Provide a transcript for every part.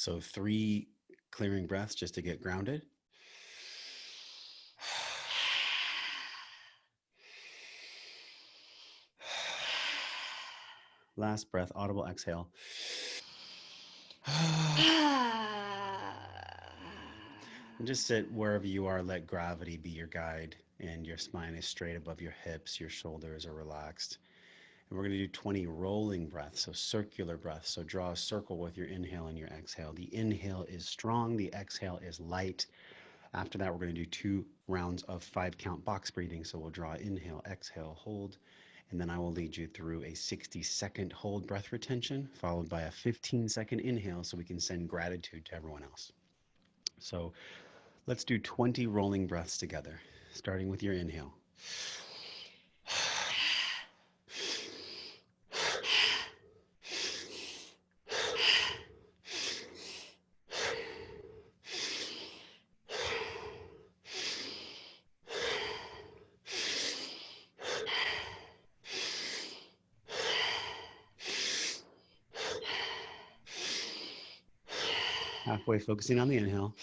So 3 clearing breaths just to get grounded. Last breath, audible exhale. And just sit wherever you are. Let gravity be your guide, and your spine is straight above your hips. Your shoulders are relaxed. And we're going to do 20 rolling breaths, so circular breaths. So draw a circle with your inhale and your exhale. The inhale is strong, the exhale is light. After that, we're going to do 2 rounds of 5 count box breathing. So we'll draw inhale, exhale, hold, and then I will lead you through a 60-second hold breath retention, followed by a 15-second inhale so we can send gratitude to everyone else. So let's do 20 rolling breaths together, starting with your inhale. Halfway, focusing on the inhale.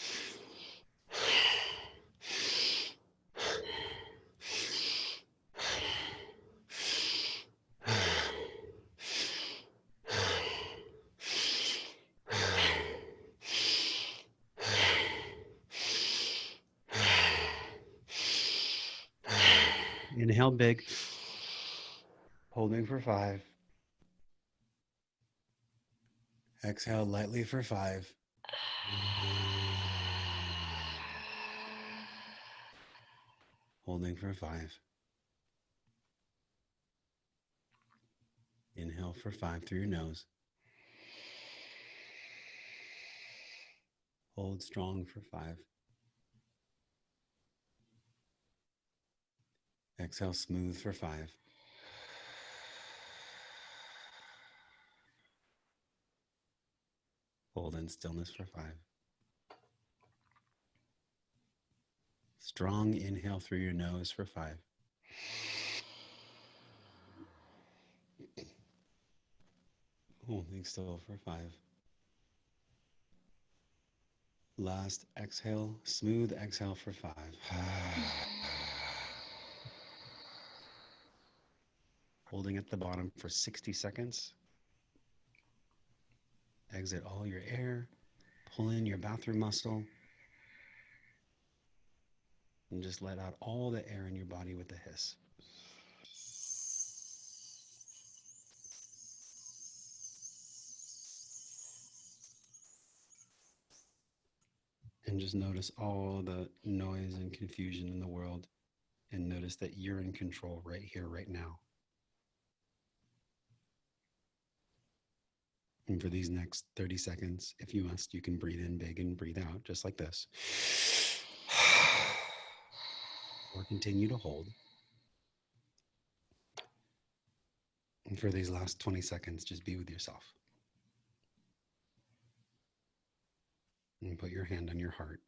Inhale big, holding for 5. Exhale lightly for 5. Holding for 5. Inhale for 5 through your nose. Hold strong for 5. Exhale smooth for 5. Hold in stillness for 5. Strong inhale through your nose for 5. Holding still for 5. Last exhale, smooth exhale for 5. Holding at the bottom for 60 seconds. Exit all your air. Pull in your bathroom muscle. And just let out all the air in your body with a hiss. And just notice all the noise and confusion in the world. And notice that you're in control right here, right now. And for these next 30 seconds, if you must, you can breathe in big and breathe out just like this. Or continue to hold. And for these last 20 seconds, just be with yourself. And put your hand on your heart.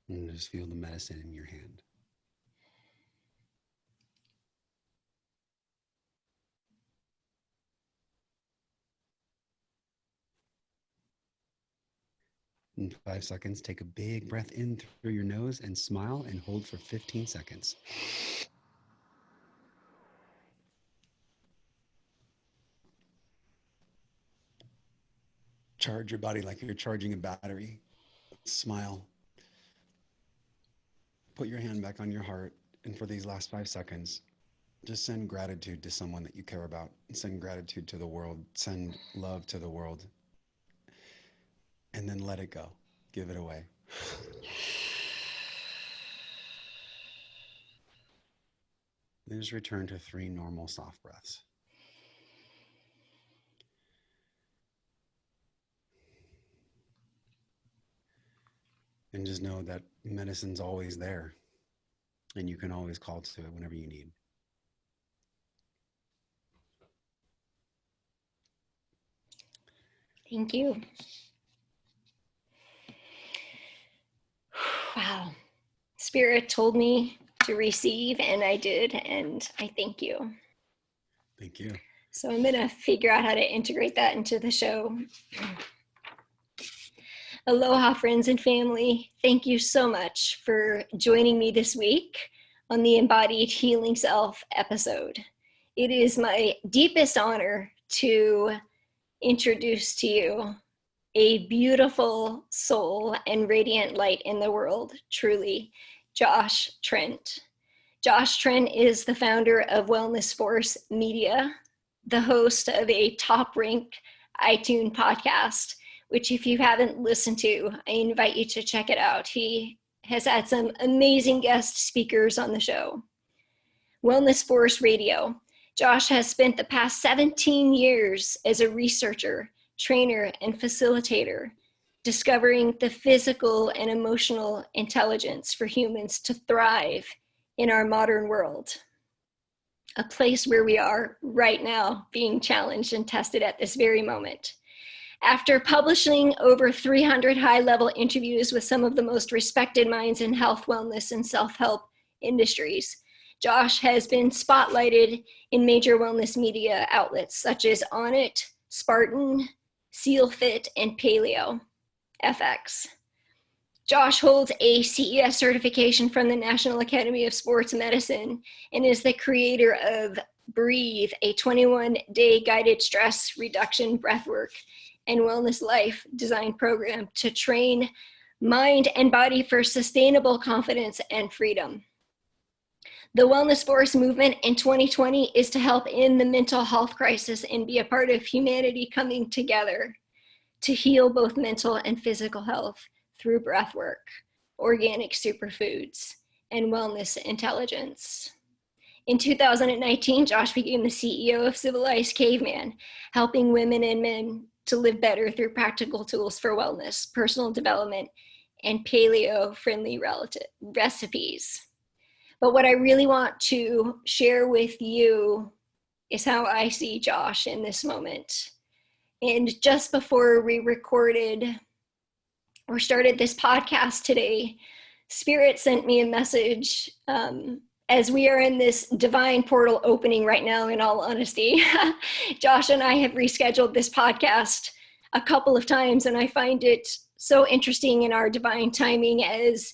And just feel the medicine in your hand. In 5 seconds, take a big breath in through your nose and smile and hold for 15 seconds. Charge your body like you're charging a battery. Smile. Put your hand back on your heart. And for these last 5 seconds, just send gratitude to someone that you care about. Send gratitude to the world. Send love to the world. And then let it go. Give it away. Then just return to 3 normal soft breaths. And just know that medicine's always there. And you can always call to it whenever you need. Thank you. Wow. Spirit told me to receive, and I did, and I thank you. Thank you. So I'm going to figure out how to integrate that into the show. Aloha, friends and family. Thank you so much for joining me this week on the Embodied Healing Self episode. It is my deepest honor to introduce to you a beautiful soul and radiant light in the world, truly, Josh Trent. Josh Trent is the founder of Wellness Force Media, the host of a top-ranked iTunes podcast, which if you haven't listened to, I invite you to check it out. He has had some amazing guest speakers on the show. Wellness Force Radio. Josh has spent the past 17 years as a researcher, trainer, and facilitator, discovering the physical and emotional intelligence for humans to thrive in our modern world, a place where we are right now being challenged and tested at this very moment. After publishing over 300 high-level interviews with some of the most respected minds in health, wellness, and self-help industries, Josh has been spotlighted in major wellness media outlets such as Onnit, Spartan, SealFit, and Paleo FX. Josh holds a CES certification from the National Academy of Sports Medicine and is the creator of Breathe, a 21-day guided stress reduction breathwork and wellness life design program to train mind and body for sustainable confidence and freedom. The Wellness Force movement in 2020 is to help end the mental health crisis and be a part of humanity coming together to heal both mental and physical health through breathwork, organic superfoods, and wellness intelligence. In 2019, Josh became the CEO of Civilized Caveman, helping women and men to live better through practical tools for wellness, personal development, and paleo-friendly recipes. But what I really want to share with you is how I see Josh in this moment. And just before we recorded or started this podcast today, Spirit sent me a message as we are in this divine portal opening right now, in all honesty. Josh and I have rescheduled this podcast a couple of times, and I find it so interesting in our divine timing as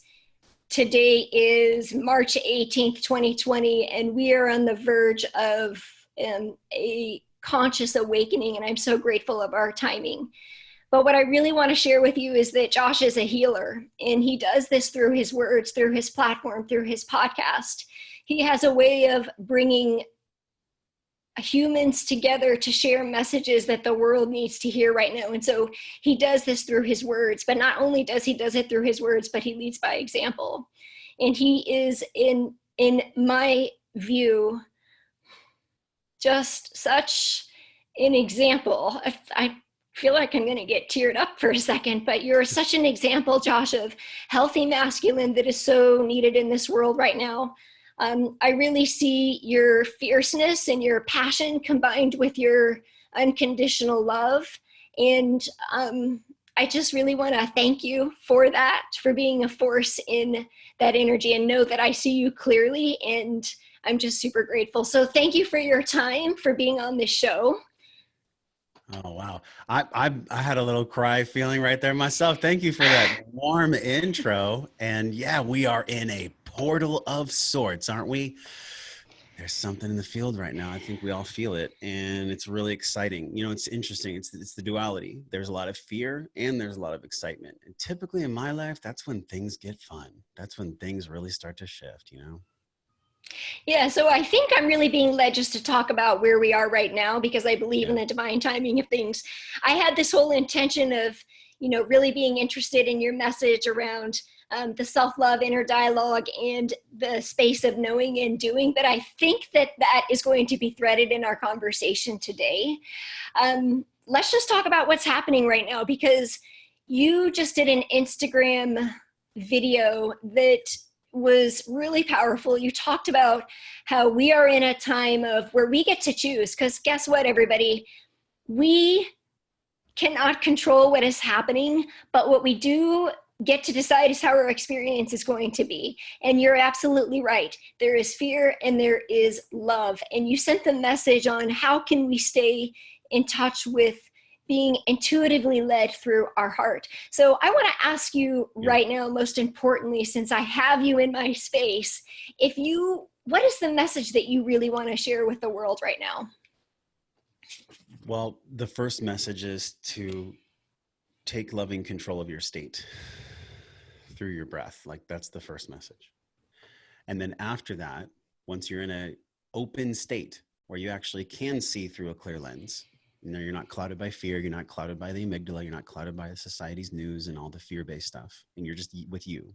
today is March 18th, 2020, and we are on the verge of a conscious awakening, and I'm so grateful of our timing. But what I really want to share with you is that Josh is a healer, and he does this through his words, through his platform, through his podcast. He has a way of bringing humans together to share messages that the world needs to hear right now. And so he does this through his words, but not only does he does it through his words, but he leads by example. And he is, in my view, just such an example. I feel like I'm going to get teared up for a second, but you're such an example, Josh, of healthy masculine that is so needed in this world right now. I really see your fierceness and your passion combined with your unconditional love. And I just really want to thank you for that, for being a force in that energy, and know that I see you clearly, and I'm just super grateful. So thank you for your time, for being on this show. Oh, wow. I had a little cry feeling right there myself. Thank you for that warm intro. And yeah, we are in a portal of sorts, aren't we? There's something in the field right now. I think we all feel it, and it's really exciting. You know, it's interesting. It's the duality. There's a lot of fear and there's a lot of excitement. And typically in my life, that's when things get fun. That's when things really start to shift, you know? Yeah, so I think I'm really being led just to talk about where we are right now, because I believe in the divine timing of things. I had this whole intention of, really being interested in your message around the self-love, inner dialogue, and the space of knowing and doing. But I think that is going to be threaded in our conversation today. Let's just talk about what's happening right now, because you just did an Instagram video that was really powerful. You talked about how we are in a time of where we get to choose, because guess what, everybody? We cannot control what is happening, but what we do get to decide is how our experience is going to be. And you're absolutely right. There is fear and there is love. And you sent the message on how can we stay in touch with being intuitively led through our heart. So I want to ask you right now, most importantly, since I have you in my space, what is the message that you really want to share with the world right now? Well, the first message is to take loving control of your state through your breath. Like, that's the first message. And then after that, once you're in an open state where you actually can see through a clear lens, you're not clouded by fear, you're not clouded by the amygdala, you're not clouded by society's news and all the fear-based stuff, and you're just with you,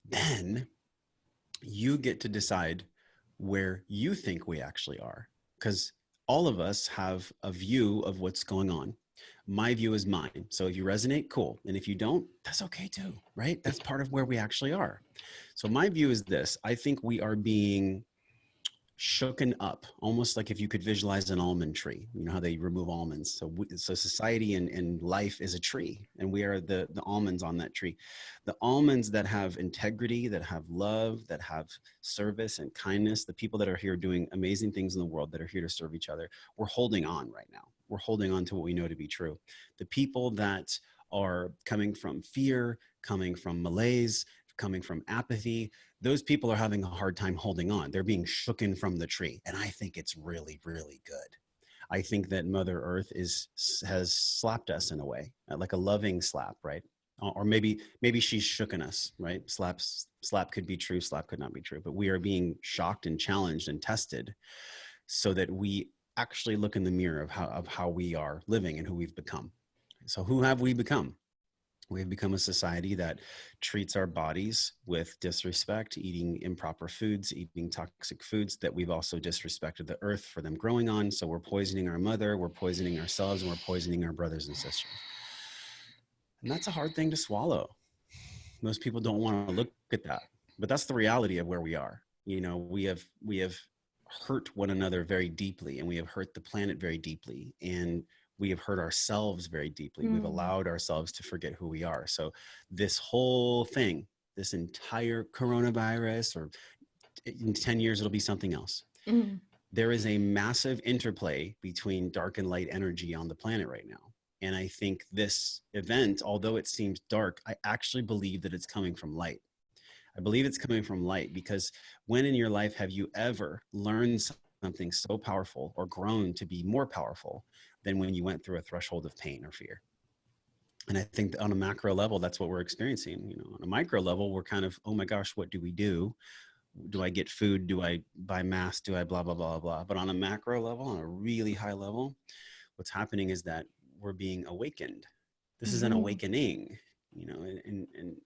then you get to decide where you think we actually are. Because all of us have a view of what's going on. My view is mine. So if you resonate, cool. And if you don't, that's okay too, right? That's part of where we actually are. So my view is this: I think we are being shooken up, almost like if you could visualize an almond tree. You know how they remove almonds. So society and life is a tree, and we are the almonds on that tree. The almonds that have integrity, that have love, that have service and kindness, the people that are here doing amazing things in the world, that are here to serve each other, we're holding on right now. We're holding on to what we know to be true. The people that are coming from fear, coming from malaise, coming from apathy, those people are having a hard time holding on. They're being shooken from the tree. And I think it's really, really good. I think that Mother Earth has slapped us in a way, like a loving slap, right? Or maybe she's shooken us, right? Slap could be true, slap could not be true. But we are being shocked and challenged and tested so that we actually look in the mirror of how we are living and who we've become. So who have we become? We have become a society that treats our bodies with disrespect, eating improper foods, eating toxic foods that we've also disrespected the earth for them growing on. So we're poisoning our mother, we're poisoning ourselves, and we're poisoning our brothers and sisters. And that's a hard thing to swallow. Most people don't want to look at that, but that's the reality of where we are. You know, we have hurt one another very deeply, and we have hurt the planet very deeply. And we have hurt ourselves very deeply. We've allowed ourselves to forget who we are. So this whole thing, this entire coronavirus, or in 10 years, it'll be something else. There is a massive interplay between dark and light energy on the planet right now. And I think this event, although it seems dark, I actually believe that it's coming from light. I believe it's coming from light, because when in your life have you ever learned something so powerful or grown to be more powerful than when you went through a threshold of pain or fear? And I think on a macro level, that's what we're experiencing. You know, on a micro level, we're kind of, oh my gosh, what do we do? Do I get food? Do I buy masks? Do I blah, blah, blah, blah. But on a macro level, on a really high level, what's happening is that we're being awakened. This is an awakening, you know, and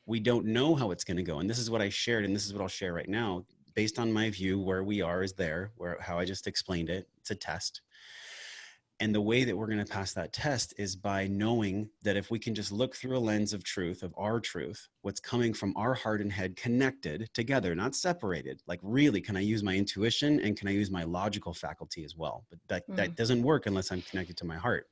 we don't know how it's going to go. And this is what I shared, and this is what I'll share right now. Based on my view, where we are is there, how I just explained it. It's a test. And the way that we're going to pass that test is by knowing that if we can just look through a lens of truth, of our truth, what's coming from our heart and head connected together, not separated. Like, really, can I use my intuition and can I use my logical faculty as well? But that doesn't work unless I'm connected to my heart.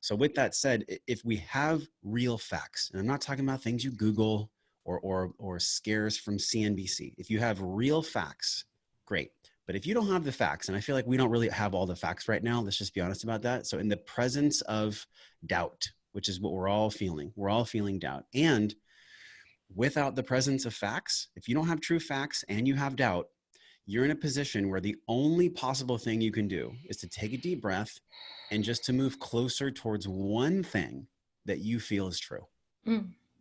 So with that said, if we have real facts, and I'm not talking about things you Google or scares from CNBC. If you have real facts, great. But if you don't have the facts, and I feel like we don't really have all the facts right now, let's just be honest about that. So in the presence of doubt, which is what we're all feeling doubt. And without the presence of facts, if you don't have true facts and you have doubt, you're in a position where the only possible thing you can do is to take a deep breath and just to move closer towards one thing that you feel is true.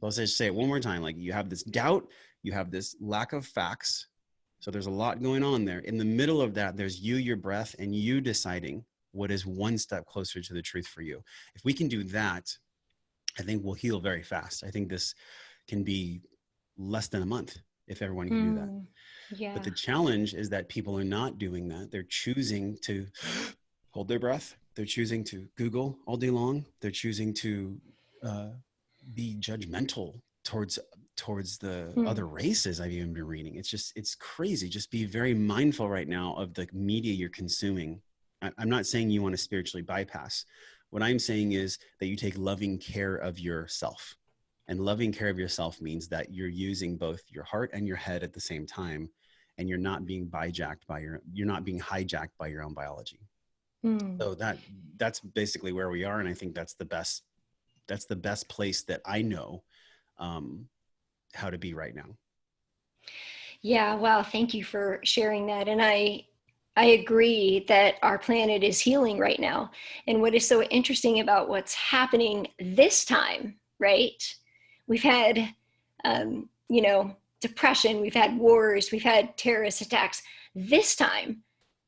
Let's just say it one more time. Like, you have this doubt, you have this lack of facts. So there's a lot going on there. In the middle of that, there's you, your breath, and you deciding what is one step closer to the truth for you. If we can do that, I think we'll heal very fast. I think this can be less than a month if everyone can do that. Yeah. But the challenge is that people are not doing that. They're choosing to hold their breath. They're choosing to Google all day long. They're choosing to be judgmental towards the other races I've even been reading. It's crazy. Just be very mindful right now of the media you're consuming. I'm not saying you want to spiritually bypass. What I'm saying is that you take loving care of yourself. And loving care of yourself means that you're using both your heart and your head at the same time, and you're not being hijacked by your own biology. Mm. So that's basically where we are. And I think that's the best place that I know um, how to be right now. Yeah, wow, thank you for sharing that. And I agree that our planet is healing right now. And what is so interesting about what's happening this time, right? We've had depression, we've had wars, we've had terrorist attacks. This time,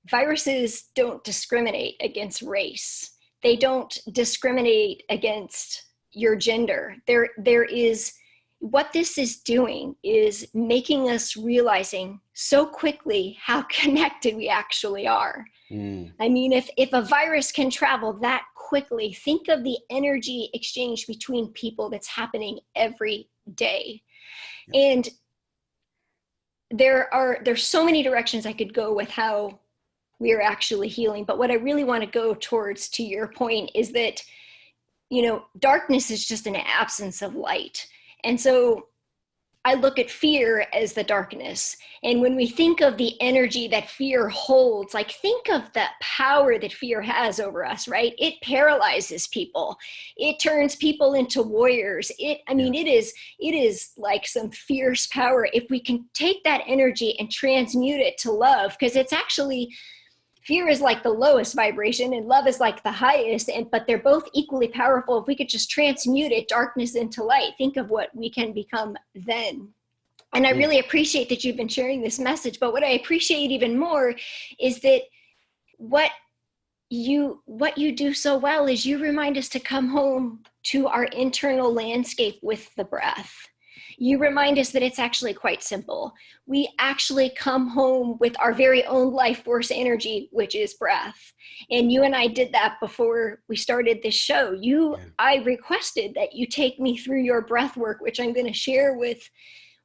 viruses don't discriminate against race. They don't discriminate against your gender. There is what this is doing is making us realizing so quickly how connected we actually are. Mm, I mean, if a virus can travel that quickly, think of the energy exchange between people that's happening every day. yeah. And there's so many directions I could go with how we are actually healing. But what I really want to go towards, to your point, is that, darkness is just an absence of light. And so I look at fear as the darkness. And when we think of the energy that fear holds, like think of the power that fear has over us, right? It paralyzes people. It turns people into warriors. Yeah. It is like some fierce power. If we can take that energy and transmute it to love, because it's actually, fear is like the lowest vibration and love is like the highest, but they're both equally powerful. If we could just transmute it, darkness into light, think of what we can become then. And I Yeah. really appreciate that you've been sharing this message, but what I appreciate even more is that what you do so well is you remind us to come home to our internal landscape with the breath. You remind us that it's actually quite simple. We actually come home with our very own life force energy, which is breath. And you and I did that before we started this show. Yeah. I requested that you take me through your breath work, which I'm going to share with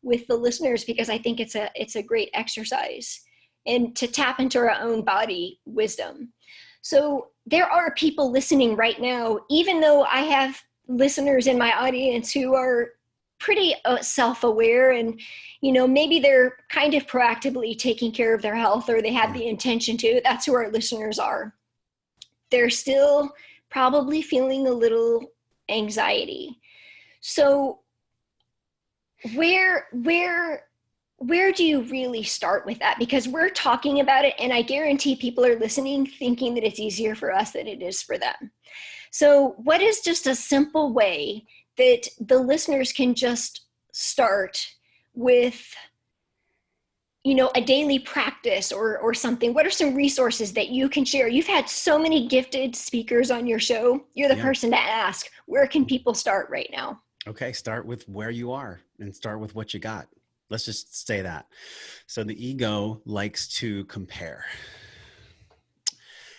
the listeners, because I think it's a great exercise, and to tap into our own body wisdom. So there are people listening right now, even though I have listeners in my audience who are pretty self-aware, and maybe they're kind of proactively taking care of their health, or they have Yeah. the intention to. That's who our listeners are. They're still probably feeling a little anxiety. So where do you really start with that? Because we're talking about it, and I guarantee people are listening thinking that it's easier for us than it is for them. So what is just a simple way that the listeners can just start with, a daily practice or something? What are some resources that you can share? You've had so many gifted speakers on your show. You're the Yeah. person to ask. Where can people start right now? Okay. Start with where you are and start with what you got. Let's just say that. So the ego likes to compare.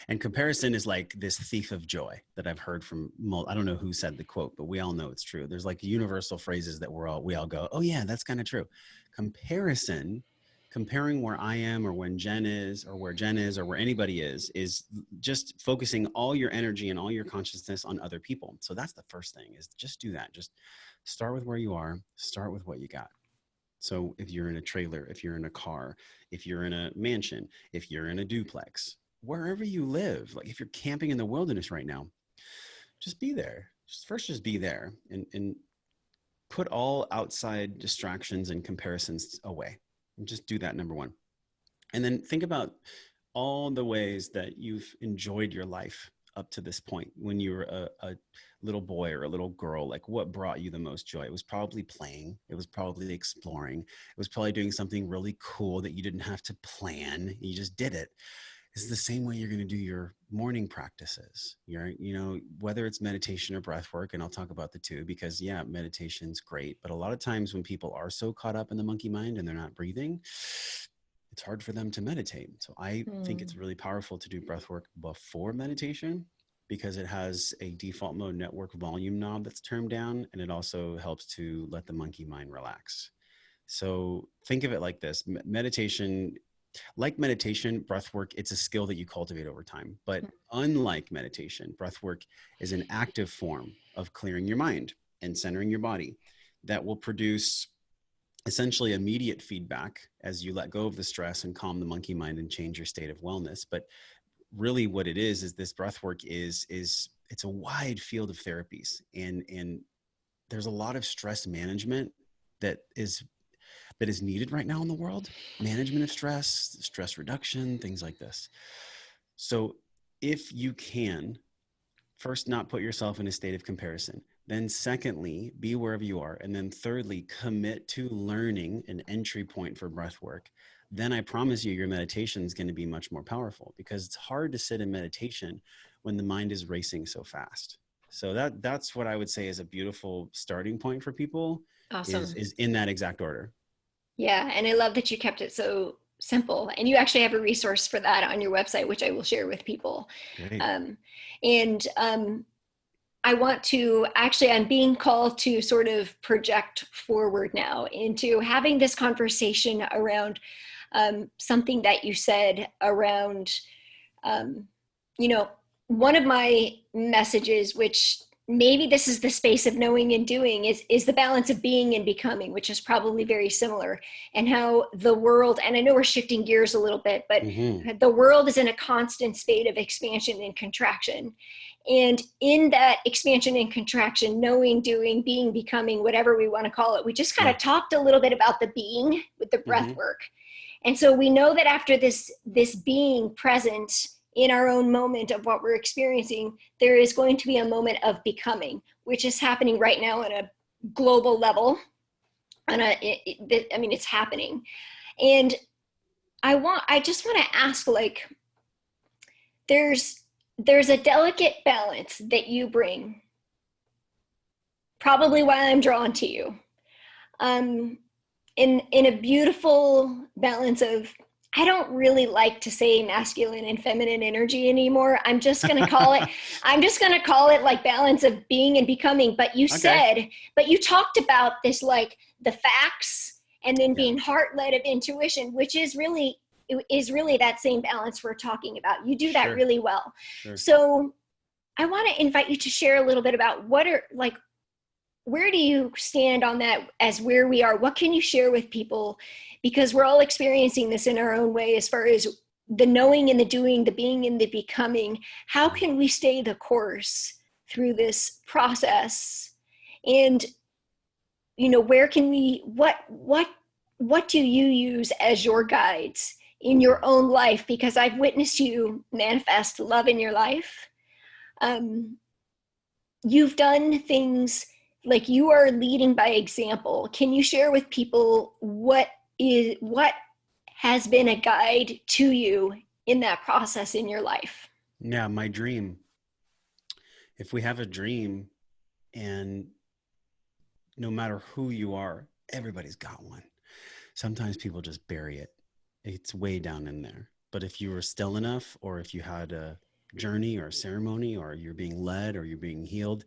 And comparison is like this thief of joy that I've heard from, I don't know who said the quote, but we all know it's true. There's like universal phrases that we all go, oh yeah, that's kind of true. Comparison, comparing where I am or when Jen is or where Jen is or where anybody is just focusing all your energy and all your consciousness on other people. So that's the first thing, is just do that. Just start with where you are, start with what you got. So if you're in a trailer, if you're in a car, if you're in a mansion, if you're in a duplex, wherever you live, like if you're camping in the wilderness right now, just be there. Just be there and put all outside distractions and comparisons away. And just do that, number one. And then think about all the ways that you've enjoyed your life up to this point when you were a little boy or a little girl. Like, what brought you the most joy? It was probably playing, it was probably exploring, it was probably doing something really cool that you didn't have to plan, you just did it. It's the same way you're going to do your morning practices. Whether it's meditation or breath work, and I'll talk about the two, because yeah, meditation's great, but a lot of times when people are so caught up in the monkey mind and they're not breathing, it's hard for them to meditate. So I think it's really powerful to do breath work before meditation, because it has a default mode network volume knob that's turned down, and it also helps to let the monkey mind relax. So think of it like this: meditation, like meditation, breath work, it's a skill that you cultivate over time. But unlike meditation, breath work is an active form of clearing your mind and centering your body that will produce essentially immediate feedback as you let go of the stress and calm the monkey mind and change your state of wellness. But really what it is this breath work is it's a wide field of therapies, and there's a lot of stress management that is needed right now in the world. Management of stress, stress reduction, things like this. So if you can, first, not put yourself in a state of comparison. Then secondly, be wherever you are. And then thirdly, commit to learning an entry point for breath work. Then I promise you your meditation is going to be much more powerful, because it's hard to sit in meditation when the mind is racing so fast. So that's what I would say is a beautiful starting point for people, Awesome. is in that exact order. Yeah, and I love that you kept it so simple. And you actually have a resource for that on your website, which I will share with people. Great. Um, and I want to actually, I'm being called to sort of project forward now into having this conversation around something that you said around, um, you know, one of my messages, which maybe this is the space of knowing and doing, is the balance of being and becoming, which is probably very similar. And how the world, and I know we're shifting gears a little bit, but Mm-hmm. the world is in a constant state of expansion and contraction. And in that expansion and contraction, knowing, doing, being, becoming, whatever we want to call it, we just kind Yeah. of talked a little bit about the being with the breath Mm-hmm. work. And so we know that after this being present in our own moment of what we're experiencing, there is going to be a moment of becoming, which is happening right now on a global level. I mean, it's happening. And I just want to ask, like, there's a delicate balance that you bring, probably why I'm drawn to you. Um, in a beautiful balance of, I don't really like to say masculine and feminine energy anymore. I'm just going to call it like balance of being and becoming. But Okay. you talked about this, like the facts and then Yeah. being heart led of intuition, which is really that same balance we're talking about. You do that Sure. really well. Sure. So I want to invite you to share a little bit about where do you stand on that as where we are? What can you share with people? Because we're all experiencing this in our own way, as far as the knowing and the doing, the being and the becoming. How can we stay the course through this process? And, where can we, what do you use as your guides in your own life? Because I've witnessed you manifest love in your life. Um, you've done things, like, you are leading by example. Can you share with people what has been a guide to you in that process in your life? Yeah, my dream. If we have a dream, and no matter who you are, everybody's got one. Sometimes people just bury it. It's way down in there. But if you were still enough, or if you had a journey or a ceremony, or you're being led or you're being healed,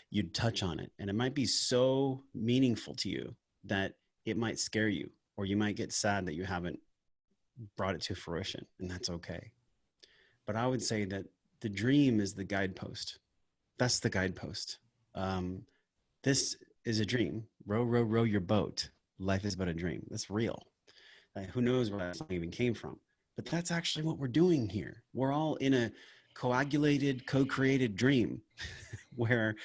you'd touch on it. And it might be so meaningful to you that it might scare you, or you might get sad that you haven't brought it to fruition. And that's okay. But I would say that the dream is the guidepost. That's the guidepost. Um, this is a dream. Row, row, row your boat. Life is but a dream. That's real. Who knows where that song even came from? But that's actually what we're doing here. We're all in a coagulated, co-created dream where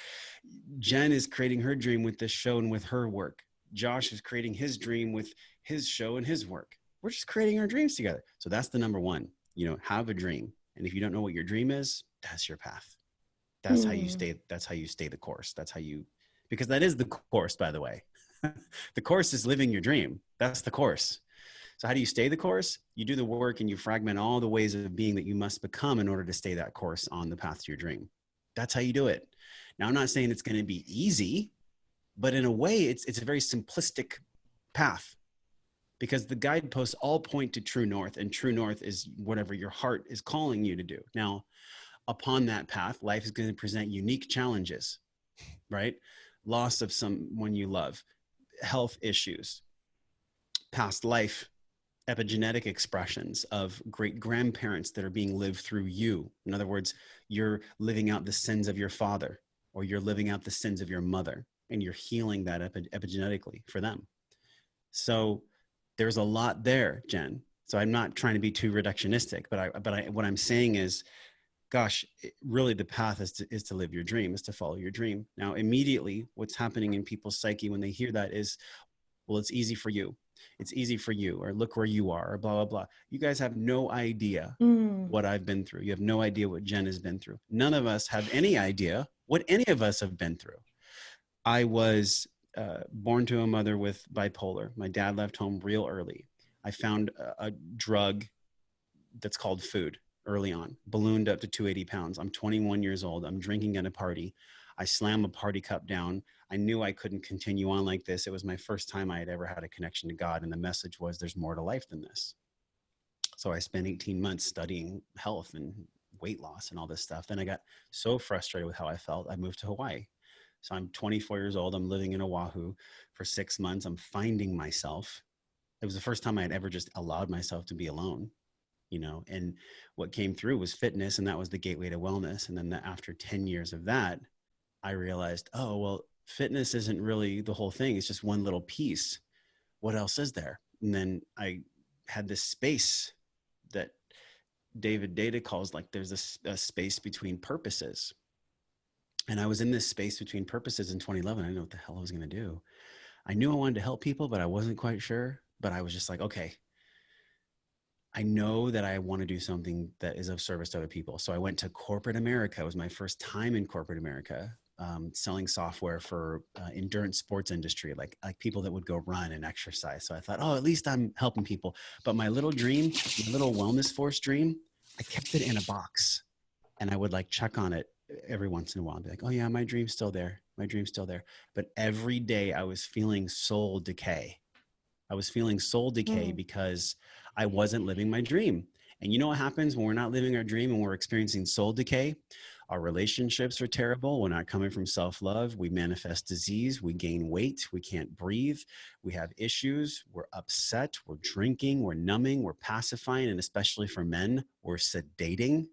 Jen is creating her dream with this show and with her work. Josh is creating his dream with his show and his work. We're just creating our dreams together. So that's the number one. Have a dream. And if you don't know what your dream is, that's your path. That's how you Hmm. stay. That's how you stay the course. Because that is the course, by the way. The course is living your dream. That's the course. So how do you stay the course? You do the work and you fragment all the ways of being that you must become in order to stay that course on the path to your dream. That's how you do it. Now, I'm not saying it's going to be easy, but in a way, it's a very simplistic path, because the guideposts all point to true north, and true north is whatever your heart is calling you to do. Now, upon that path, life is going to present unique challenges, right? Loss of someone you love, health issues, past life epigenetic expressions of great grandparents that are being lived through you. In other words, you're living out the sins of your father, or you're living out the sins of your mother, and you're healing that epigenetically for them. So there's a lot there, Jen. So I'm not trying to be too reductionistic, but what I'm saying is, gosh, really the path is to live your dream, is to follow your dream. Now, immediately what's happening in people's psyche when they hear that is, well, it's easy for you. It's easy for you, or look where you are, or blah, blah, blah. You guys have no idea Mm. what I've been through. You have no idea what Jen has been through. None of us have any idea what any of us have been through. I was born to a mother with bipolar. My dad left home real early. I found a drug that's called food early on, ballooned up to 280 pounds. I'm 21 years old. I'm drinking at a party. I slam a party cup down. I knew I couldn't continue on like this. It was my first time I had ever had a connection to God. And the message was, there's more to life than this. So I spent 18 months studying health and weight loss and all this stuff. Then I got so frustrated with how I felt, I moved to Hawaii. So I'm 24 years old. I'm living in Oahu for 6 months. I'm finding myself. It was the first time I had ever just allowed myself to be alone, and what came through was fitness, and that was the gateway to wellness. And then after 10 years of that, I realized, oh, well, fitness isn't really the whole thing. It's just one little piece. What else is there? And then I had this space that David Data calls, like, there's a space between purposes. And I was in this space between purposes in 2011. I didn't know what the hell I was going to do. I knew I wanted to help people, but I wasn't quite sure. But I was just like, okay, I know that I want to do something that is of service to other people. So I went to corporate America. It was my first time in corporate America, selling software for endurance sports industry, like people that would go run and exercise. So I thought, oh, at least I'm helping people. But my little dream, my little wellness force dream, I kept it in a box, and I would like check on it every once in a while and be like, oh yeah, my dream's still there. My dream's still there. But every day I was feeling soul decay. I was feeling soul decay Mm. because I wasn't living my dream. And you know what happens when we're not living our dream and we're experiencing soul decay? Our relationships are terrible. We're not coming from self-love. We manifest disease. We gain weight. We can't breathe. We have issues. We're upset. We're drinking. We're numbing. We're pacifying. And especially for men, we're sedating.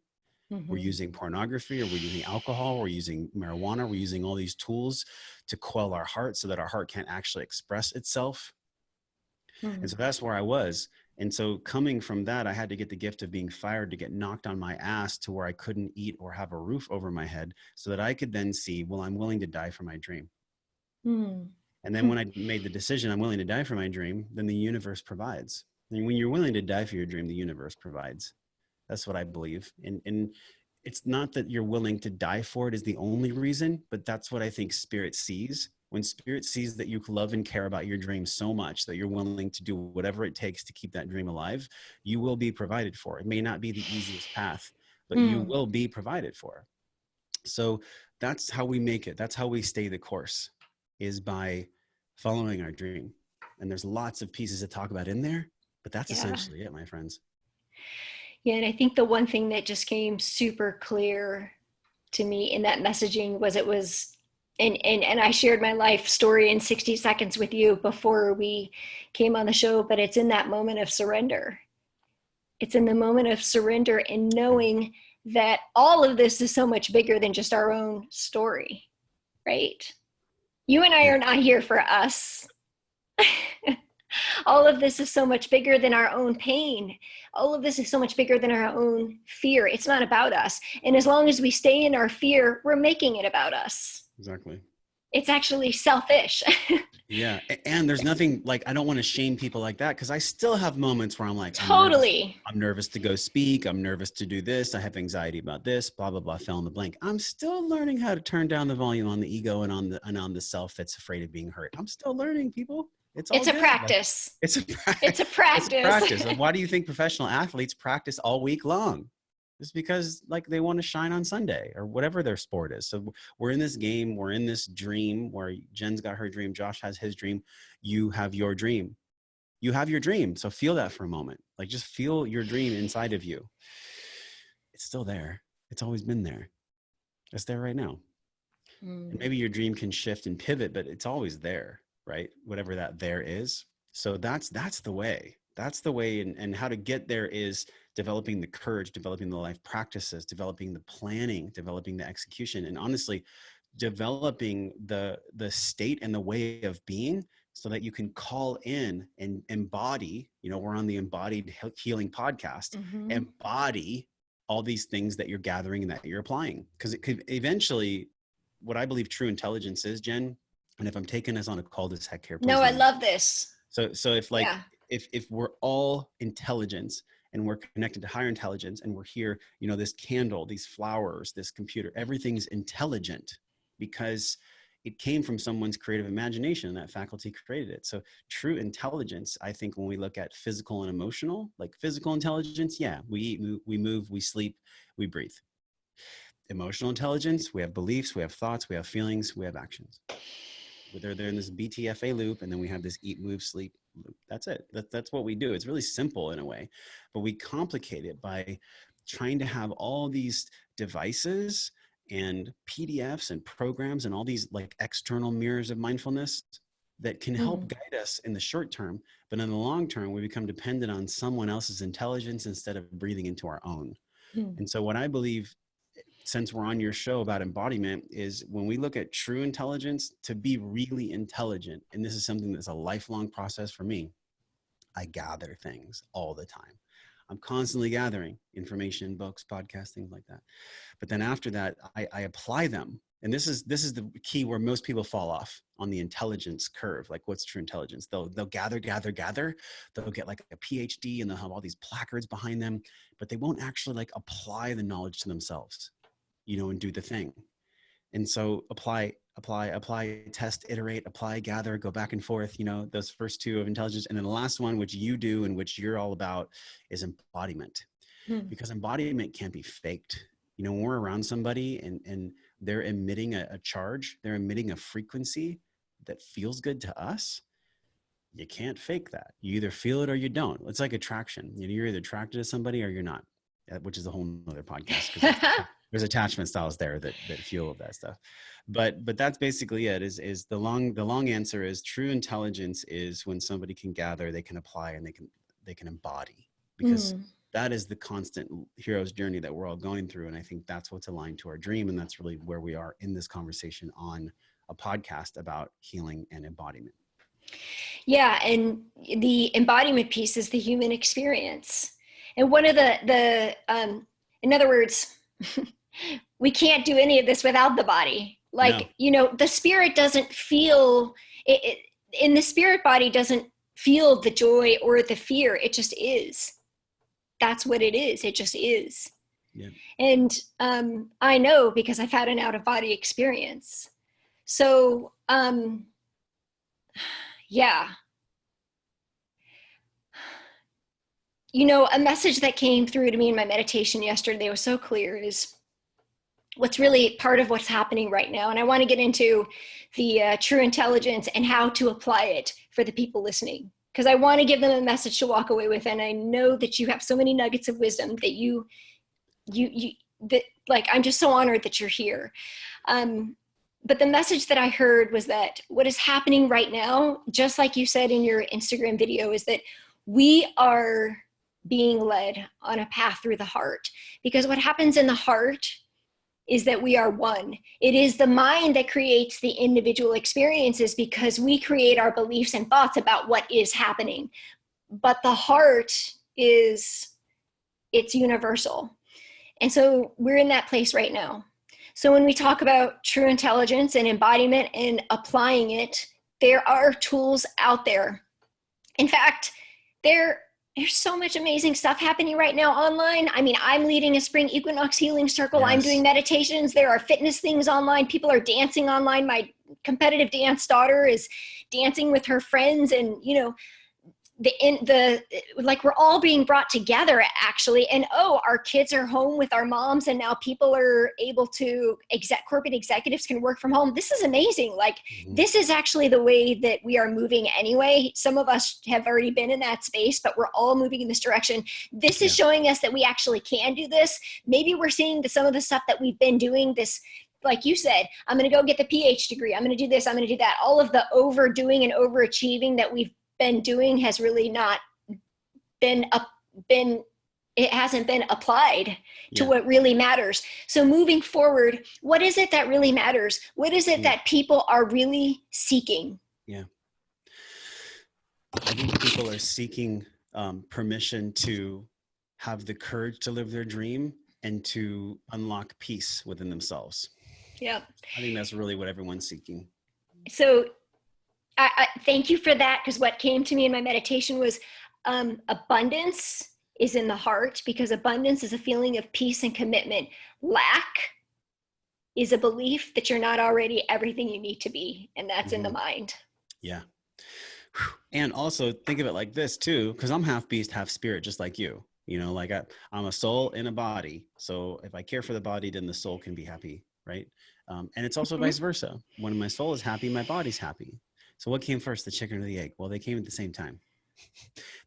We're Mm-hmm. using pornography, or we're using alcohol. We're using marijuana. We're using all these tools to quell our heart so that our heart can't actually express itself. And Mm. so that's where I was. And so coming from that, I had to get the gift of being fired to get knocked on my ass to where I couldn't eat or have a roof over my head, so that I could then see, well, I'm willing to die for my dream. Mm. And then when I made the decision, I'm willing to die for my dream, then the universe provides. And when you're willing to die for your dream, the universe provides. That's what I believe. And it's not that you're willing to die for it is the only reason, but that's what I think spirit sees. When spirit sees that you love and care about your dream so much that you're willing to do whatever it takes to keep that dream alive, you will be provided for. It may not be the easiest path, but you Mm. will be provided for. So that's how we make it. That's how we stay the course, is by following our dream. And there's lots of pieces to talk about in there, but that's Yeah. essentially it, my friends. Yeah. And I think the one thing that just came super clear to me in that messaging was and I shared my life story in 60 seconds with you before we came on the show, but it's in that moment of surrender. It's in the moment of surrender and Yeah. knowing that all of this is so much bigger than just our own story, right? You and I Yeah. are not here for us. All of this is so much bigger than our own pain. All of this is so much bigger than our own fear. It's not about us. And as long as we stay in our fear, we're making it about us. Exactly. It's actually selfish. Yeah. And there's nothing, like, I don't want to shame people like that, because I still have moments where I'm like, I'm nervous. Totally. I'm nervous to go speak. I'm nervous to do this. I have anxiety about this, blah, blah, blah, fill in the blank. I'm still learning how to turn down the volume on the ego and on the self that's afraid of being hurt. I'm still learning, people. It's all It's a good. Like, practice. it's a, It's a it's a practice. practice. Like, why do you think professional athletes practice all week long? It's because, like, they want to shine on Sunday or whatever their sport is. So we're in this game, we're in this dream where Jen's got her dream, Josh has his dream, you have your dream. You have your dream. So feel that for a moment. Like, just feel your dream inside of you. It's still there. It's always been there. It's there right now. And Mm. maybe your dream can shift and pivot, but it's always there, right? Whatever that there is. So that's the way. That's the way. And how to get there is developing the courage, developing the life practices, developing the planning, developing the execution, and honestly, developing the state and the way of being, so that you can call in and embody, we're on the Embodied Healing podcast, embody all these things that you're gathering and that you're applying. Because it could eventually, what I believe true intelligence is, Jen, and if I'm taking us on a cul-de-sac here, please No, I let me. love this. So if if we're all intelligence and we're connected to higher intelligence and we're here, this candle, these flowers, this computer, everything's intelligent because it came from someone's creative imagination and that faculty created it. So true intelligence, I think when we look at physical and emotional, like physical intelligence, yeah, we eat, we move, we sleep, we breathe. Emotional intelligence, we have beliefs, we have thoughts, we have feelings, we have actions. They're in this BTFA loop, and then we have this eat, move, sleep loop. That's it. That's what we do. It's really simple in a way, but we complicate it by trying to have all these devices and PDFs and programs and all these like external mirrors of mindfulness that can help guide us in the short term, but in the long term, we become dependent on someone else's intelligence instead of breathing into our own. And so what I believe, since we're on your show about embodiment, is when we look at true intelligence, to be really intelligent, and this is something that's a lifelong process for me, I gather things all the time. I'm constantly gathering information, books, podcasts, things like that. But then after that, I apply them. And this is the key where most people fall off on the intelligence curve. Like, what's true intelligence? They'll gather. They'll get like a PhD and they'll have all these placards behind them, but they won't actually like apply the knowledge to themselves, and do the thing. And so apply, test, iterate, apply, gather, go back and forth, those first two of intelligence. And then the last one, which you do and which you're all about, is embodiment. Because embodiment can't be faked. When we're around somebody and they're emitting a charge, they're emitting a frequency that feels good to us, you can't fake that. You either feel it or you don't. It's like attraction. You're either attracted to somebody or you're not, which is a whole nother podcast, because there's attachment styles there that fuel that stuff. But that's basically it. Is the long answer is true intelligence is when somebody can gather, they can apply, and they can embody, because that is the constant hero's journey that we're all going through. And I think that's what's aligned to our dream. And that's really where we are in this conversation on a podcast about healing and embodiment. Yeah. And the embodiment piece is the human experience. And one of the in other words, we can't do any of this without the body. Like, no. The spirit doesn't feel it, in the spirit body doesn't feel the joy or the fear. It just is. That's what it is. It just is. Yeah. And I know because I've had an out of body experience. So, yeah. A message that came through to me in my meditation yesterday was so clear, is what's really part of what's happening right now. And I want to get into the true intelligence and how to apply it for the people listening, because I want to give them a message to walk away with. And I know that you have so many nuggets of wisdom that that like, I'm just so honored that you're here. But the message that I heard was that what is happening right now, just like you said in your Instagram video, is that we are being led on a path through the heart. Because what happens in the heart is that we are one. It is the mind that creates the individual experiences, because we create our beliefs and thoughts about what is happening. But the heart it's universal. And so we're in that place right now. So when we talk about true intelligence and embodiment and applying it, there are tools out there. In fact, there's so much amazing stuff happening right now online. I mean, I'm leading a spring equinox healing circle. Yes. I'm doing meditations. There are fitness things online. People are dancing online. My competitive dance daughter is dancing with her friends, and like, we're all being brought together actually. And our kids are home with our moms, and now people are able to corporate executives can work from home. This is amazing. Like, this is actually the way that we are moving anyway. Some of us have already been in that space, but we're all moving in this direction. This is showing us that we actually can do this. Maybe we're seeing that some of the stuff that we've been doing, this, like you said, I'm going to go get the PhD degree, I'm going to do this, I'm going to do that. All of the overdoing and overachieving that we've been doing has really not it hasn't been applied to what really matters. So moving forward, what is it that really matters? What is it that people are really seeking? Yeah. I think people are seeking permission to have the courage to live their dream and to unlock peace within themselves. Yep. I think that's really what everyone's seeking. So I thank you for that, because what came to me in my meditation was abundance is in the heart, because abundance is a feeling of peace and commitment. Lack is a belief that you're not already everything you need to be, and that's in the Mm-hmm. mind. Yeah. And also think of it like this too, because I'm half beast, half spirit, just like you. You know, like I'm a soul in a body. So if I care for the body, then the soul can be happy, right? And it's also Mm-hmm. vice versa. When my soul is happy, my body's happy. So what came first, the chicken or the egg? Well, they came at the same time.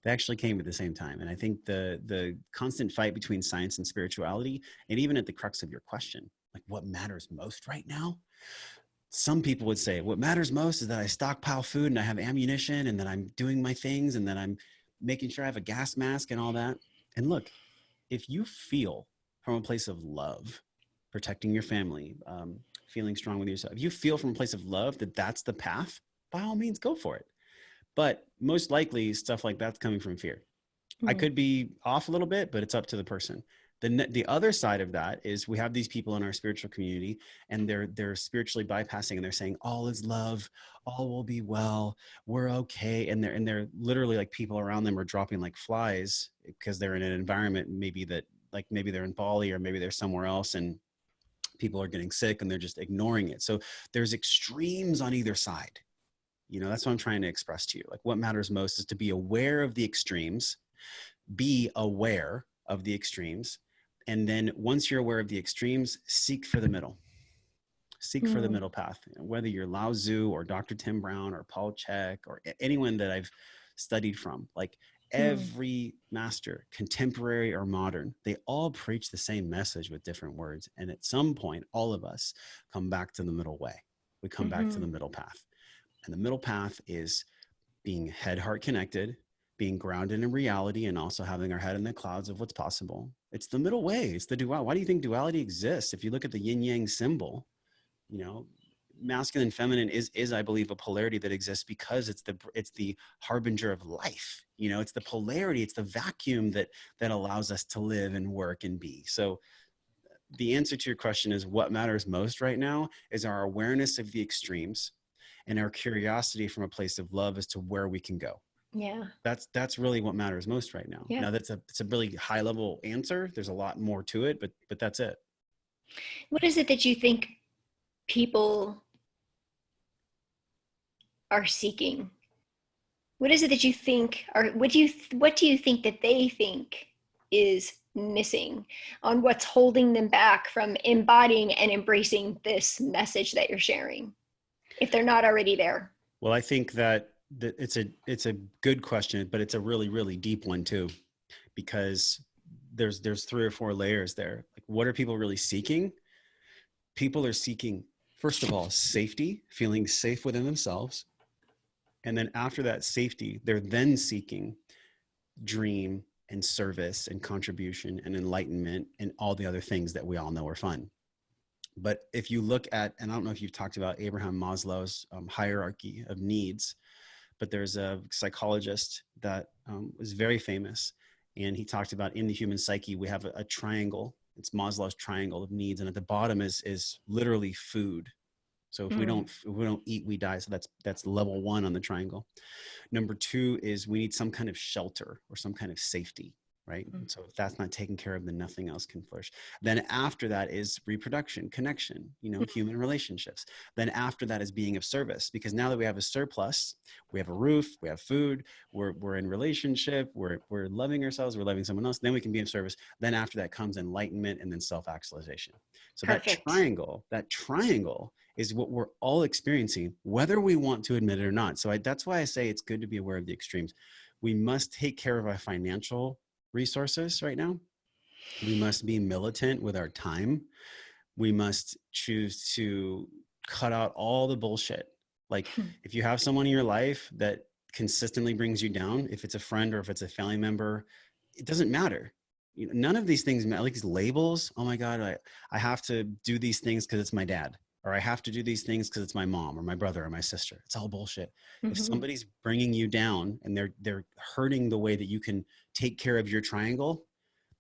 They actually came at the same time. And I think the constant fight between science and spirituality, and even at the crux of your question, like what matters most right now, some people would say what matters most is that I stockpile food and I have ammunition and that I'm doing my things and that I'm making sure I have a gas mask and all that. And look, if you feel from a place of love, protecting your family, feeling strong with yourself, if you feel from a place of love that that's the path, by all means, go for it. But most likely, stuff like that's coming from fear. I Mm-hmm. could be off a little bit, but it's up to the person. The other side of that is we have these people in our spiritual community, and they're spiritually bypassing, and they're saying all is love, all will be well, we're okay, and they're literally like people around them are dropping like flies because they're in an environment maybe that like maybe they're in Bali or maybe they're somewhere else, and people are getting sick and they're just ignoring it. So there's extremes on either side. You know, that's what I'm trying to express to you. Like what matters most is to be aware of the extremes, be aware of the extremes. And then once you're aware of the extremes, seek for the middle. Seek for the Mm-hmm. middle path. Whether you're Lao Tzu or Dr. Tim Brown or Paul Chek or anyone that I've studied from, like every master, contemporary or modern, they all preach the same message with different words. And at some point, all of us come back to the middle way. We come back to Mm-hmm. the middle path. And the middle path is being head heart connected, being grounded in reality, and also having our head in the clouds of what's possible. It's the middle way. It's the duality. Why do you think duality exists? If you look at the yin yang symbol, you know, masculine and feminine is I believe a polarity that exists because it's the harbinger of life. You know, it's the polarity, it's the vacuum that allows us to live and work and be. So the answer to your question is what matters most right now is our awareness of the extremes and our curiosity from a place of love as to where we can go. Yeah. That's really what matters most right now. Yeah. Now it's a really high level answer. There's a lot more to it, but that's it. What is it that you think people are seeking? What is it that you think, or what do you think that they think is missing, on what's holding them back from embodying and embracing this message that you're sharing, if they're not already there? Well, I think that it's a good question, but it's a really really deep one too, because there's three or four layers there. Like, what are people really seeking? People are seeking, first of all, safety, feeling safe within themselves, and then after that safety, they're then seeking dream and service and contribution and enlightenment and all the other things that we all know are fun. But if you look at, and I don't know if you've talked about Abraham Maslow's hierarchy of needs, but there's a psychologist that was very famous, and he talked about in the human psyche we have a triangle. It's Maslow's triangle of needs, and at the bottom is literally food. So Mm. if we don't eat, we die. So that's level one on the triangle. Number two is we need some kind of shelter or some kind of safety, right? Mm. And so if that's not taken care of, then nothing else can flourish. Then after that is reproduction, connection, human relationships. Then after that is being of service, because now that we have a surplus, we have a roof, we have food, we're in relationship, we're loving ourselves, we're loving someone else, then we can be of service. Then after that comes enlightenment and then self-actualization. So Perfect. that triangle is what we're all experiencing, whether we want to admit it or not. So that's why I say it's good to be aware of the extremes. We must take care of our financial resources right now. We must be militant with our time. We must choose to cut out all the bullshit. Like, if you have someone in your life that consistently brings you down, if it's a friend or if it's a family member, it doesn't matter. None of these things matter. Like these labels, oh my God, I have to do these things because it's my dad. or I have to do these things because it's my mom or my brother or my sister. It's all bullshit. If Mm-hmm. somebody's bringing you down and they're hurting the way that you can take care of your triangle,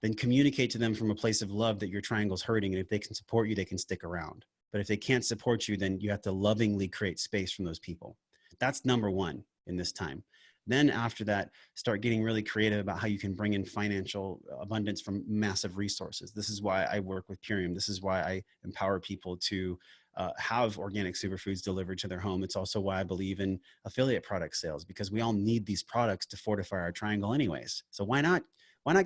then communicate to them from a place of love that your triangle's hurting. And if they can support you, they can stick around. But if they can't support you, then you have to lovingly create space from those people. That's number one in this time. Then after that, start getting really creative about how you can bring in financial abundance from massive resources. This is why I work with Purium. This is why I empower people to have organic superfoods delivered to their home. It's also why I believe in affiliate product sales, because we all need these products to fortify our triangle anyways. So why not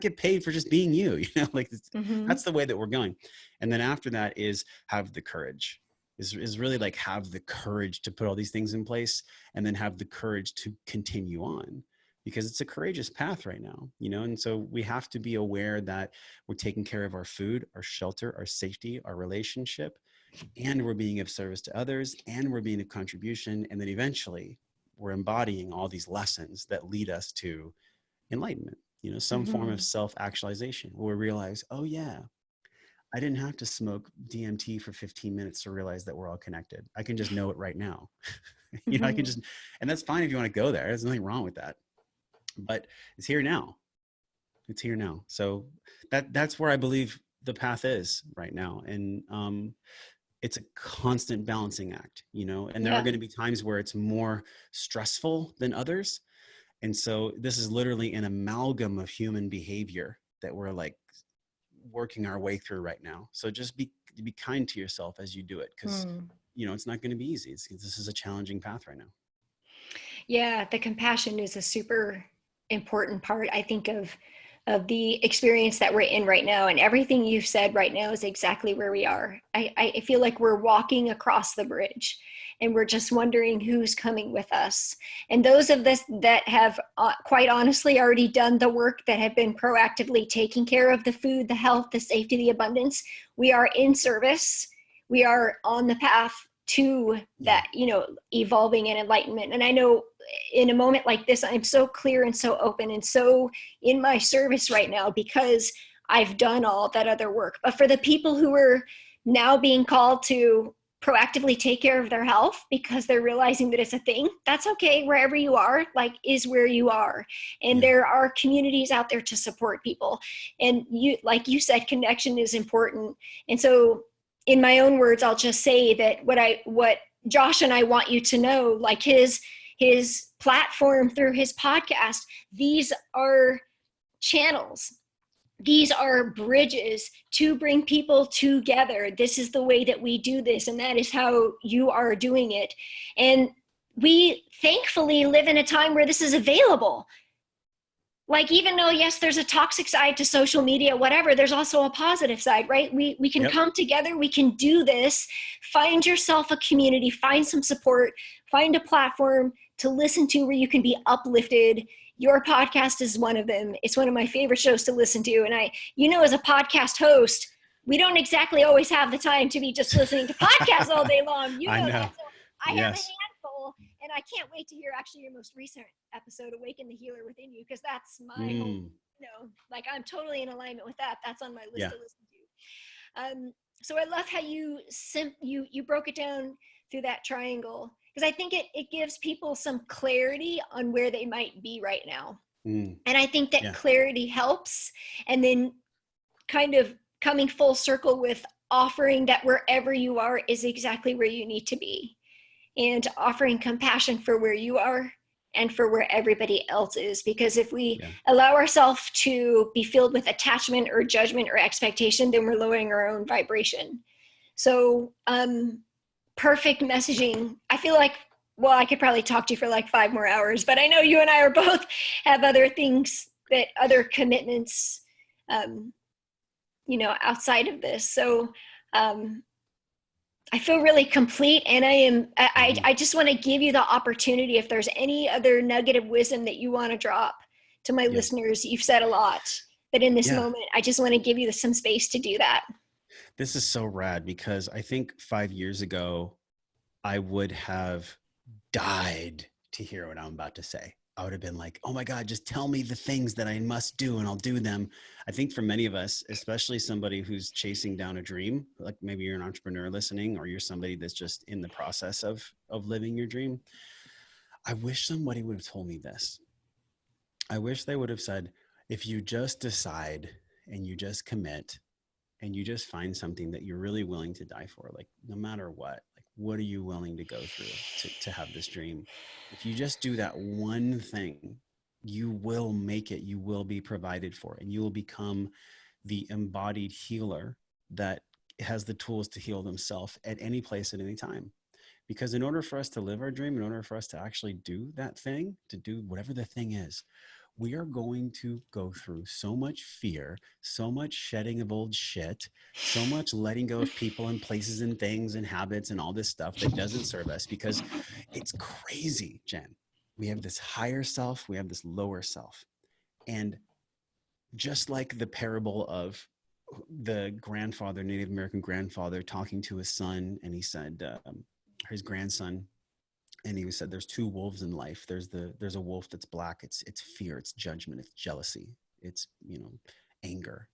get paid for just being you? Like Mm-hmm. that's the way that we're going. And then after that is have the courage, is really like have the courage to put all these things in place, and then have the courage to continue on, because it's a courageous path right now. And so we have to be aware that we're taking care of our food, our shelter, our safety, our relationship, and we're being of service to others, and we're being of contribution. And then eventually we're embodying all these lessons that lead us to enlightenment, some form of Mm-hmm. self-actualization, where we realize, oh yeah, I didn't have to smoke DMT for 15 minutes to realize that we're all connected. I can just know it right now. I can Mm-hmm. just, and that's fine if you want to go there. There's nothing wrong with that. But it's here now. It's here now. So that's where I believe the path is right now. And it's a constant balancing act, and there are Yeah. going to be times where it's more stressful than others. And so this is literally an amalgam of human behavior that we're like working our way through right now. So just be kind to yourself as you do it, because Mm. it's not going to be easy. This is a challenging path right now. Yeah, the compassion is a super important part, I think, of the experience that we're in right now. And everything you've said right now is exactly where we are. I feel like we're walking across the bridge and we're just wondering who's coming with us. And those of us that have quite honestly already done the work, that have been proactively taking care of the food, the health, the safety, the abundance, we are in service. We are on the path to Yeah. that, evolving and enlightenment. And I know in a moment like this, I'm so clear and so open and so in my service right now because I've done all that other work. But for the people who are now being called to proactively take care of their health because they're realizing that it's a thing, that's okay. Wherever you are, like, is where you are. And Yeah. there are communities out there to support people. And you, like you said, connection is important. And so in my own words, I'll just say that what Josh and I want you to know, like his platform through his podcast, these are channels. These are bridges to bring people together. This is the way that we do this, and that is how you are doing it. And we thankfully live in a time where this is available. Like, even though, yes, there's a toxic side to social media, whatever, there's also a positive side, right? We can Yep. come together, we can do this. Find yourself a community, find some support, find a platform to listen to where you can be uplifted. Your podcast is one of them. It's one of my favorite shows to listen to. And as a podcast host, we don't exactly always have the time to be just listening to podcasts all day long. You I know know. that. So I have a Yes. handful, and I can't wait to hear actually your most recent episode, Awaken the Healer Within You, because that's my whole, Mm. like, I'm totally in alignment with that. That's on my list Yeah. to listen to. So I love how you broke it down through that triangle, because I think it gives people some clarity on where they might be right now. Mm. And I think that Yeah. clarity helps. And then kind of coming full circle with offering that wherever you are is exactly where you need to be, and offering compassion for where you are and for where everybody else is. Because if we Yeah. allow ourselves to be filled with attachment or judgment or expectation, then we're lowering our own vibration. So, perfect messaging. I feel like, well, I could probably talk to you for like 5 more hours, but I know you and I are both have other things, that other commitments, um, outside of this. So, I feel really complete, and Mhm. I just want to give you the opportunity, if there's any other nugget of wisdom that you want to drop to my Yeah. listeners. You've said a lot, but in this Yeah. moment, I just want to give you some space to do that. This is so rad, because I think 5 years ago, I would have died to hear what I'm about to say. I would have been like, oh my God, just tell me the things that I must do and I'll do them. I think for many of us, especially somebody who's chasing down a dream, like maybe you're an entrepreneur listening, or you're somebody that's just in the process of living your dream. I wish somebody would have told me this. I wish they would have said, if you just decide and you just commit and you just find something that you're really willing to die for, like no matter what are you willing to go through to have this dream? If you just do that one thing, you will make it, you will be provided for, and you will become the embodied healer that has the tools to heal themselves at any place at any time. Because in order for us to live our dream, in order for us to actually do that thing, to do whatever the thing is, we are going to go through so much fear, so much shedding of old shit, so much letting go of people and places and things and habits and all this stuff that doesn't serve us, because it's crazy, Jen. We have this higher self, we have this lower self. And just like the parable of the grandfather, Native American grandfather, talking to his son, and he said, his grandson, and he said, there's two wolves in life. There's a wolf that's black. It's fear, it's judgment, it's jealousy, it's, anger.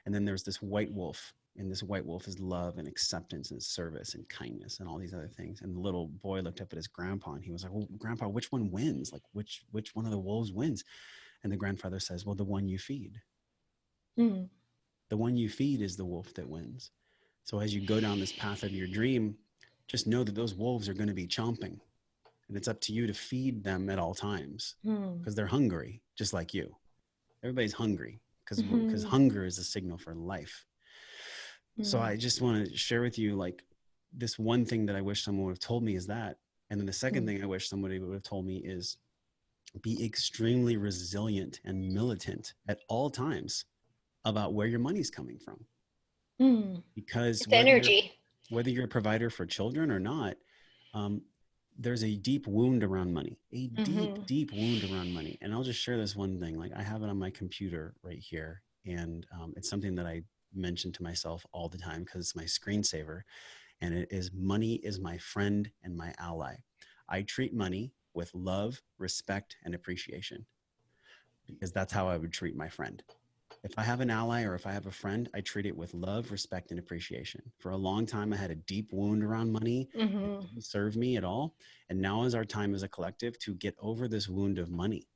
And then there's this white wolf, and this white wolf is love and acceptance and service and kindness and all these other things. And the little boy looked up at his grandpa and he was like, well, Grandpa, which one wins? Like which one of the wolves wins? And the grandfather says, well, the one you feed. Mm. The one you feed is the wolf that wins. So as you go down this path of your dream, just know that those wolves are going to be chomping. And it's up to you to feed them at all times, because they're hungry, just like you. Everybody's hungry because hunger is a signal for life. So I just want to share with you, like, this one thing that I wish someone would have told me is that. And then the second thing I wish somebody would have told me is be extremely resilient and militant at all times about where your money's coming from. Because it's energy. Whether you're a provider for children or not, there's a deep wound around money, deep wound around money. And I'll just share this one thing. Like, I have it on my computer right here. And it's something that I mention to myself all the time because it's my screensaver. And it is, money is my friend and my ally. I treat money with love, respect, and appreciation, because that's how I would treat my friend. If I have an ally or if I have a friend, I treat it with love, respect, and appreciation. For a long time, I had a deep wound around money. It didn't serve me at all. And now is our time as a collective to get over this wound of money,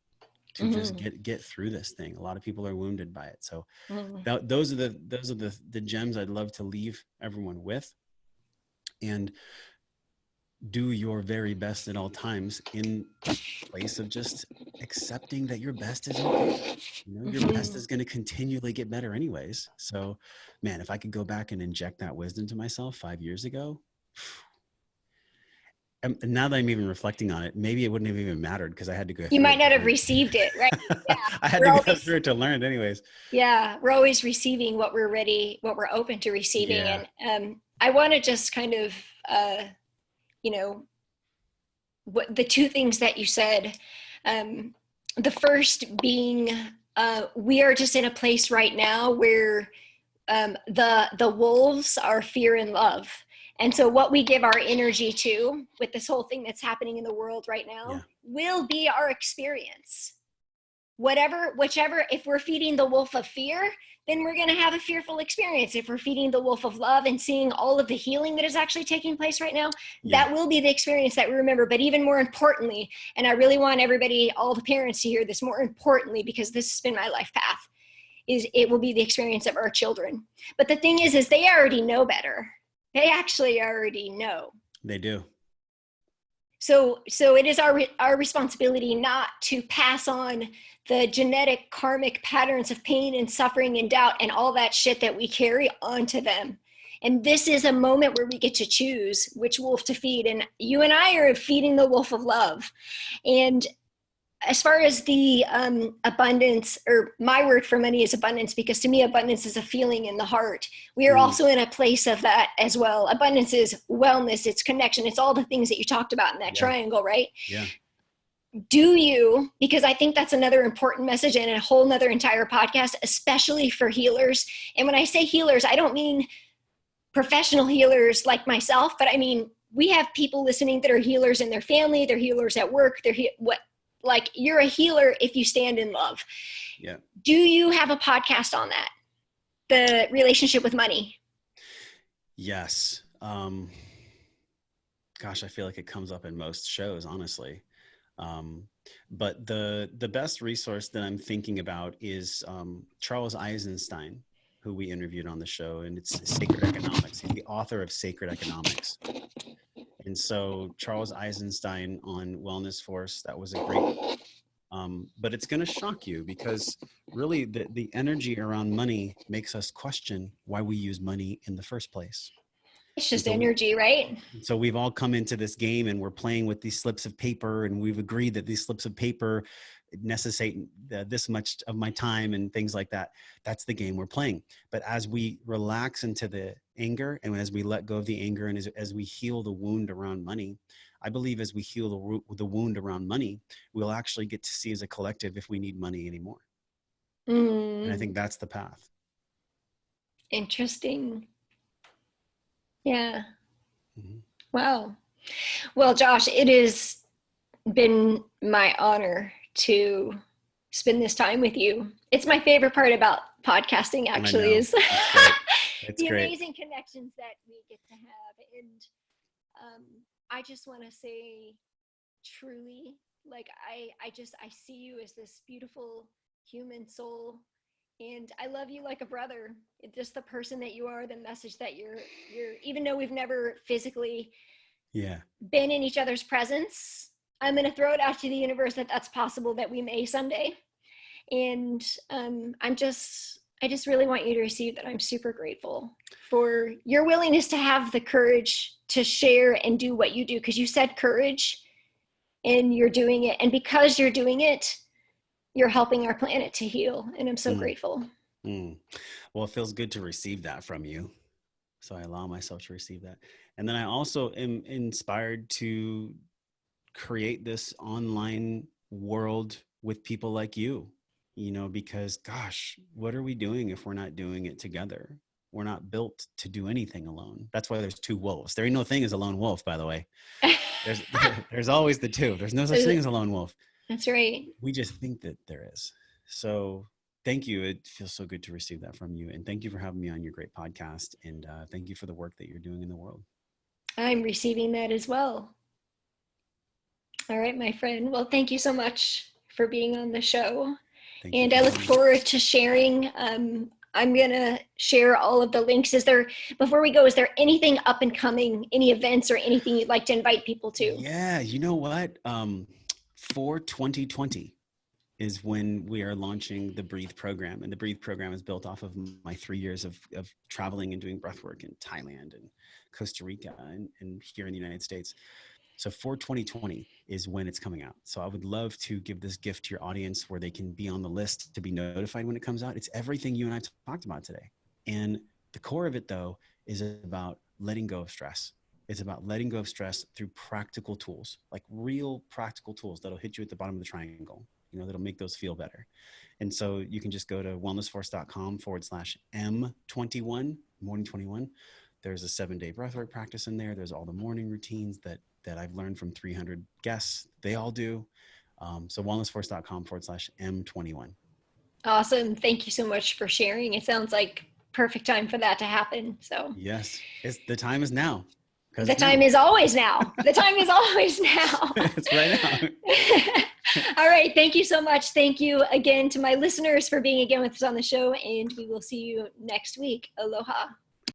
to just get through this thing. A lot of people are wounded by it. So those are the gems I'd love to leave everyone with. And do your very best at all times in place of just accepting that your best is okay. Your best is going to continually get better anyways. So, man, if I could go back and inject that wisdom to myself 5 years ago, and now that I'm even reflecting on it, maybe it wouldn't have even mattered because I had to go through it. You might not have received it, right? Yeah. I had to go through it to learn it anyways. Yeah, we're always receiving what we're open to receiving. Yeah. And I want to just kind of, what the two things that you said, the first being, we are just in a place right now where the wolves are fear and love. And so what we give our energy to with this whole thing that's happening in the world right now will be our experience. Whichever, if we're feeding the wolf of fear, then we're going to have a fearful experience. If we're feeding the wolf of love and seeing all of the healing that is actually taking place right now, that will be the experience that we remember. But even more importantly, and I really want everybody, all the parents to hear this more importantly, because this has been my life path, is it will be the experience of our children. But the thing is they already know better. They actually already know. They do. So it is our responsibility not to pass on the genetic karmic patterns of pain and suffering and doubt and all that shit that we carry onto them. And this is a moment where we get to choose which wolf to feed. And you and I are feeding the wolf of love. And as far as the abundance, or my word for money is abundance, because to me, abundance is a feeling in the heart. We are also in a place of that as well. Abundance is wellness, it's connection, it's all the things that you talked about in that triangle, right? Yeah. Do you, because I think that's another important message and a whole nother entire podcast, especially for healers. And when I say healers, I don't mean professional healers like myself, but I mean, we have people listening that are healers in their family, they're healers at work, like you're a healer if you stand in love. Yeah. Do you have a podcast on that? The relationship with money? Yes. Gosh, I feel like it comes up in most shows, honestly. Um, but the best resource that I'm thinking about is Charles Eisenstein, who we interviewed on the show, and it's Sacred Economics. He's the author of Sacred Economics. And so Charles Eisenstein on Wellness Force, that was a great but it's going to shock you because really the energy around money makes us question why we use money in the first place. It's And just so energy, right? so we've all come into this game and we're playing with these slips of paper, and we've agreed that these slips of paper necessitate this much of my time and things like that. That's the game we're playing. But as we relax into the anger, and as we let go of the anger, and as we heal the wound around money, I believe as we heal the wound around money, we'll actually get to see as a collective if we need money anymore. And I think that's the path. Interesting. Yeah. Mm-hmm. Wow. Well, Josh, it has been my honor to spend this time with you. It's my favorite part about podcasting, actually, is it's the great. amazing connections that we get to have. And I just want to say, truly, like I see you as this beautiful human soul, and I love you like a brother. It's just the person that you are, the message that you're even though we've never physically been in each other's presence, I'm going to throw it out to the universe that that's possible, that we may someday. And I just really want you to receive that. I'm super grateful for your willingness to have the courage to share and do what you do, because you said courage and you're doing it. And because you're doing it, you're helping our planet to heal. And I'm so grateful. Well, it feels good to receive that from you. So I allow myself to receive that. And then I also am inspired to create this online world with people like you, because gosh, what are we doing if we're not doing it together? We're not built to do anything alone. That's why there's two wolves. There ain't no thing as a lone wolf, by the way. There's always the two. There's no such thing as a lone wolf. That's right. We just think that there is. So thank you. It feels so good to receive that from you. And thank you for having me on your great podcast. And thank you for the work that you're doing in the world. I'm receiving that as well. All right, my friend. Well, thank you so much for being on the show. And I look forward to sharing. I'm going to share all of the links. Before we go, is there anything up and coming, any events or anything you'd like to invite people to? Yeah, you know what? For 2020 is when we are launching the Breathe program. And the Breathe program is built off of my 3 years of traveling and doing breathwork in Thailand and Costa Rica and here in the United States. So for 2020 is when it's coming out. So I would love to give this gift to your audience where they can be on the list to be notified when it comes out. It's everything you and I talked about today. And the core of it, though, is about letting go of stress. It's about letting go of stress through practical tools, like real practical tools that'll hit you at the bottom of the triangle, that'll make those feel better. And so you can just go to wellnessforce.com/M21, morning 21. There's a 7-day breathwork practice in there. There's all the morning routines that I've learned from 300 guests. They all do. So wellnessforce.com/M21. Awesome. Thank you so much for sharing. It sounds like perfect time for that to happen. So yes, the time is now. The time is always now. The time is always now. It's right now. All right. Thank you so much. Thank you again to my listeners for being again with us on the show, and we will see you next week. Aloha.